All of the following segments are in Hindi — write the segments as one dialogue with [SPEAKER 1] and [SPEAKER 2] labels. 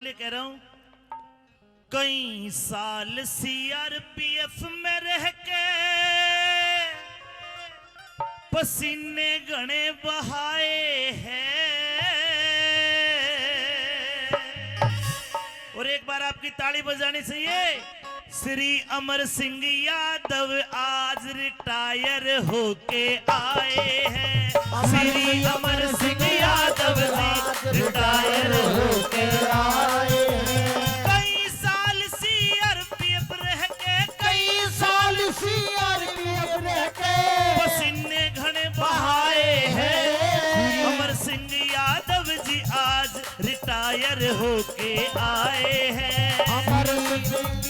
[SPEAKER 1] इसलिए कह रहा हूं, कई साल सीआरपीएफ में रह के पसीने घने बहाए हैं। और एक बार आपकी ताली बजानी चाहिए। श्री अमर सिंह यादव आज रिटायर होके आए हैं। श्री अमर सिंह यादव जी रिटायर होके आए हैं। कई साल सीआरपीएफ रह के पसीने घने बहाए हैं। अमर सिंह यादव जी आज रिटायर होके आए हैं।
[SPEAKER 2] अमर सिंह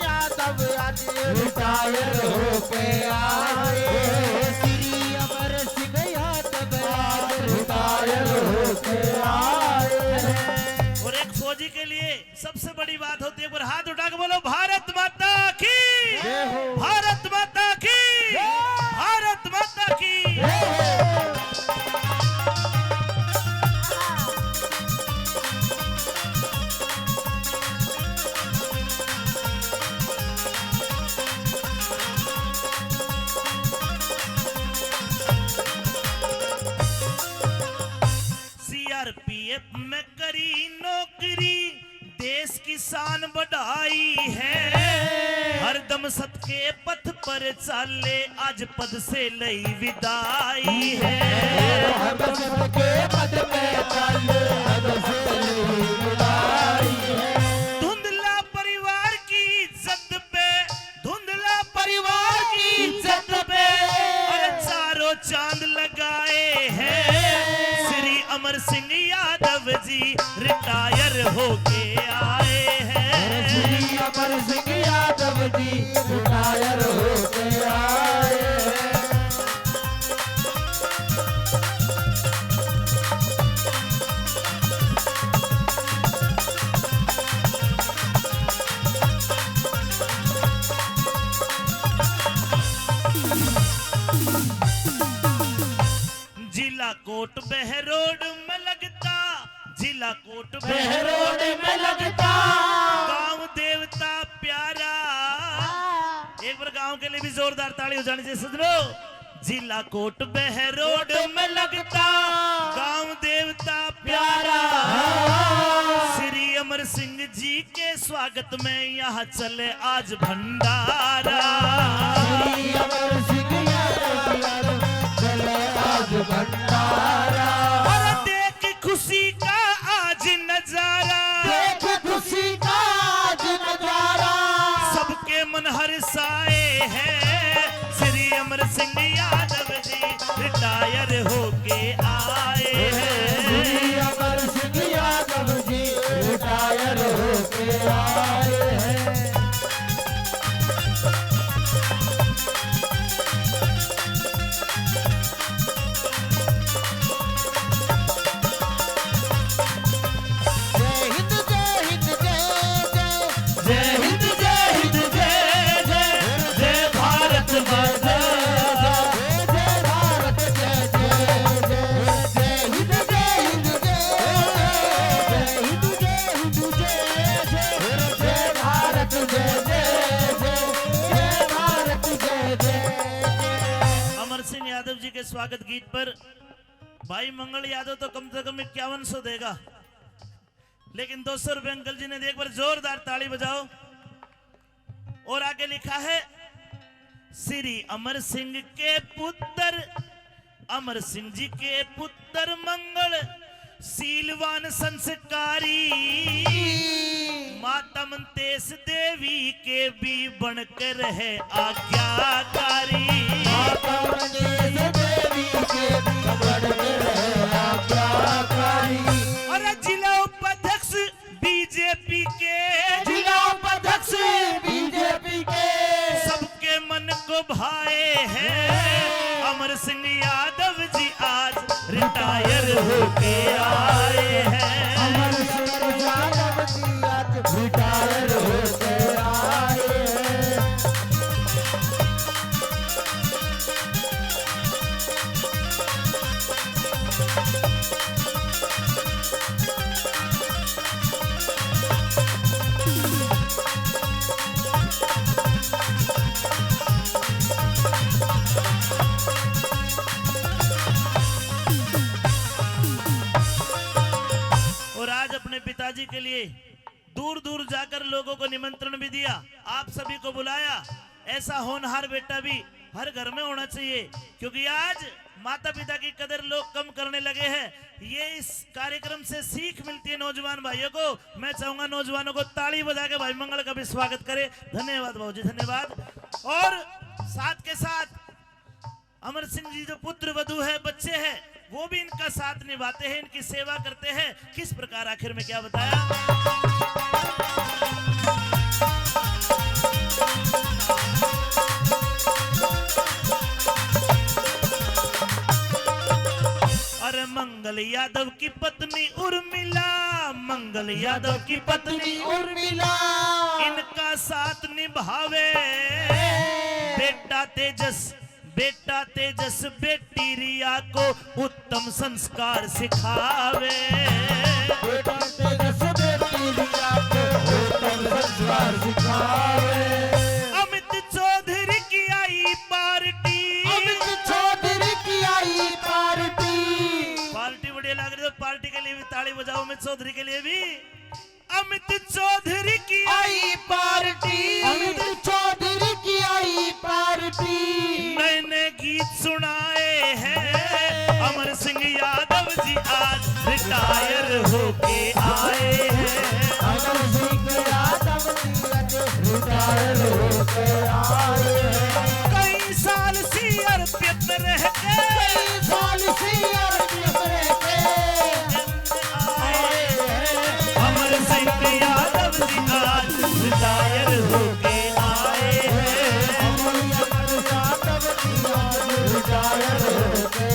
[SPEAKER 2] यादव आज रिटायर होके आए हैं। श्री अमर सिंह यादव आज रिटायर होके आए हैं।
[SPEAKER 1] और एक फौजी के लिए सबसे बड़ी बात होती है, एक बार हाथ उठा के बोलो भारत माता की, भारत माता की, भारत माता की। सीआरपीएफ में करी नौकरी, देश की शान बढ़ाई है। हरदम सत के पथ पर चाले, आज पद से लई विदाई है।
[SPEAKER 2] हरदम सत के पद पे चाले, पद से लई विदाई है।
[SPEAKER 1] धुंधला परिवार की इज्जत पे, धुंधला परिवार की इज्जत पे और चारों चांद लगाए हैं। श्री अमर सिंह यादव जी रिटायर होके आए हैं।
[SPEAKER 2] श्री अमर सिंह यादव जी रिटायर होके आए हैं।
[SPEAKER 1] जिला कोट बहरोड में लगता, जिला कोट
[SPEAKER 2] बहरोड में लगता
[SPEAKER 1] गांव देवता प्यारा। एक बार गांव के लिए भी जोरदार ताली हो जानी चाहिए सजनो। जिला कोट बहरोड में लगता गांव देवता प्यारा। श्री अमर सिंह जी के स्वागत में यहाँ चले आज भंडारा।
[SPEAKER 2] श्री अमर सिंह यादव चले आज भंडारा।
[SPEAKER 1] और देख खुशी का आज नजारा,
[SPEAKER 2] देख खुशी का आज नजारा।
[SPEAKER 1] सबके मन हर्षाए हैं। श्री अमर सिंह यादव जी रिटायर होके आए हैं।
[SPEAKER 2] श्री अमर सिंह यादव जी रिटायर होके आए हैं। जय हिंद जय हिंद जय जय।
[SPEAKER 1] जय हिंद जय हिंद जय जय, जय भारत माता।
[SPEAKER 2] जय भारत जय जय जय। जय हिंद जय हिंद जय। जय हिंद जय हिंद जय जय। जय भारत जय जय जय। जय भारत जय जय।
[SPEAKER 1] अमर सिंह यादव जी के स्वागत गीत पर भाई मंगल यादव तो कम से कम 5100 देगा, लेकिन 200 रुपए अंकल जी ने दे। एक बार जोरदार ताली बजाओ। और आगे लिखा है, श्री अमर सिंह के पुत्र, अमर सिंह जी के पुत्र मंगल शीलवान संस्कारी। माता मनतेश देवी के भी बनकर है आज्ञाकारी।
[SPEAKER 2] माता मनतेश देवी के भी बनकर है आज्ञाकारी।
[SPEAKER 1] और जिला उपाध्यक्ष बीजेपी के,
[SPEAKER 2] जिला उपाध्यक्ष बीजेपी के
[SPEAKER 1] सबके मन को भाए हैं। अमर सिंह यादव जी आज रिटायर होके आए हैं।
[SPEAKER 2] अमर सिंह यादव जी आज रिटायर होके आए हैं।
[SPEAKER 1] जी के लिए दूर दूर जाकर लोगों को निमंत्रण भी दिया, आप सभी को बुलाया। ऐसा होनहार बेटा भी हर घर में होना चाहिए, क्योंकि आज माता पिता की कदर लोग कम करने लगे हैं। ये इस कार्यक्रम से सीख मिलती है नौजवान भाइयों को। मैं चाहूंगा नौजवानों को ताली बजा के भाई मंगल का भी स्वागत करें। धन्यवाद भाजी, धन्यवाद। और साथ के साथ अमर सिंह जी जो पुत्र वधू है, बच्चे हैं, वो भी इनका साथ निभाते हैं, इनकी सेवा करते हैं। किस प्रकार, आखिर में क्या बताया। अरे मंगल यादव की पत्नी उर्मिला, मंगल यादव की पत्नी
[SPEAKER 2] उर्मिला,
[SPEAKER 1] इनका साथ निभावे बेटा तेजस, बेटा तेजस बेटी रिया को उत्तम संस्कार सिखावे।
[SPEAKER 2] बेटा तेजस बेटी रिया को उत्तम संस्कार सिखावे।
[SPEAKER 1] अमित चौधरी की आई पार्टी,
[SPEAKER 2] अमित चौधरी की आई पार्टी,
[SPEAKER 1] पार्टी बढ़िया लग रही है, पार्टी के लिए भी ताली बजाओ। अमित चौधरी के लिए भी, अमित चौधरी की
[SPEAKER 2] आई पार्टी, अमित चौधरी की आई पार्टी।
[SPEAKER 1] नए नए गीत सुनाए हैं अमर सिंह यादव जी, आज रिटायर होके आए हैं।
[SPEAKER 2] अमर सिंह यादव जी आज रिटायर होके आए हैं।
[SPEAKER 1] कई साल सीआरपीएफ में रह के,
[SPEAKER 2] कई साल सीआरपीएफ रह के आए हैं।
[SPEAKER 1] अमर सिंह यादव जी आज रिटायर होके आए हैं।
[SPEAKER 2] अमर यादव जी आज रिटायर होके